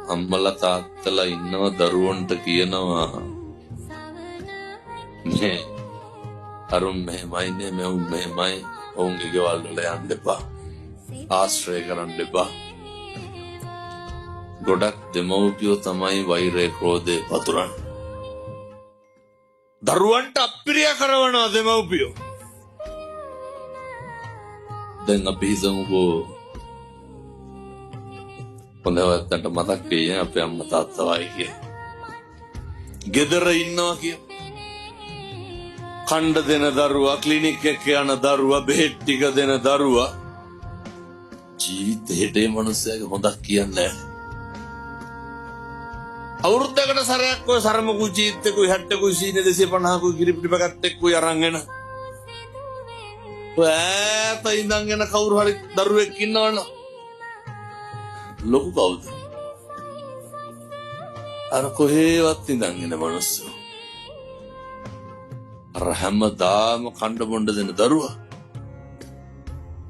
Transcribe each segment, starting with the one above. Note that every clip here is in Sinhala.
අම්මලා තාත්තලා ඉන්නව දරුවන්ට කියනවා මේ අරුන් මෙහෙමයිනේ මෙවුන් මෙහෙමයි ඔවුන්ගේ ගෙවල් වල යන්න එපා ආශ්‍රය කරන්න එපා ගොඩක් දෙමව්පියෝ තමයි වෛරය ක්‍රෝධය පතුරන්නේ දරුවන්ට අප්‍රිය කරනවා දෙමව්පියෝ දැන් අපි හිතමුකෝ හොඳවත්තන්ට මතක් වෙයි අපේ අම්මා තාත්තා වයි කිය. ගෙදර ඉන්නවා කිය. කණ්ඩ දෙන දරුවා ක්ලිනික් එක යන දරුවා බෙහෙත් ටික දෙන දරුවා ජීවිතේට මනුස්සයාගේ හොඳක් කියන්නේ අවුරුද්දකට සැරයක් ඔය සරමකුයි ජීවිතේකුයි හැට්ටකුයි සීනේ 250කුයි කිරිපිටි පැකට් එක්කුයි අරන් එන ඔය ඈත ඉඳන් එන කවුරු හරි දරුවෙක් ඉන්නවනම් ලොකු කවුද? අර කොහේවත් ඉඳන් එන මනුස්සය. අර හැමදාම කණ්ඩ බොණ්ඩ දෙන දරුවා.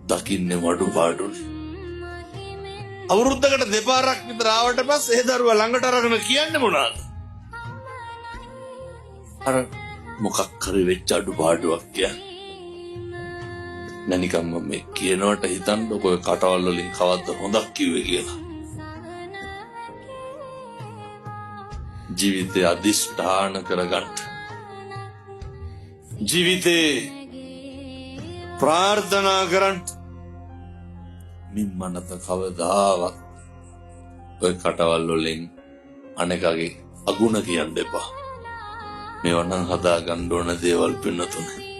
දකින්නේ වඩු පාඩුනේ. අවුරුද්දකට දෙපාරක් විතර ආවට පස්සේ ඒ දරුවා ළඟට අරගෙන කියන්නේ මොනවාද? අර මොකක් හරි වෙච්ච අඩු පාඩුවක් කියන්නේ. නැනිකම් මේ කියනවට හිතන්නකො ඔය කටවල් වලින් කවද්ද හොඳක් කිව්වේ කියලා. ජීවිතය අදිෂ්ඨාන කරගන්න. ජීවිතේ ප්‍රාර්ථනා කරන්න. මිම්මනත කවදාවත් ඔය කටවල් වලින් අනෙකගේ අගුණ කියන්න එපා. මේවා නම් හදා ගන්න ඕන දේවල් පින්නතුනේ.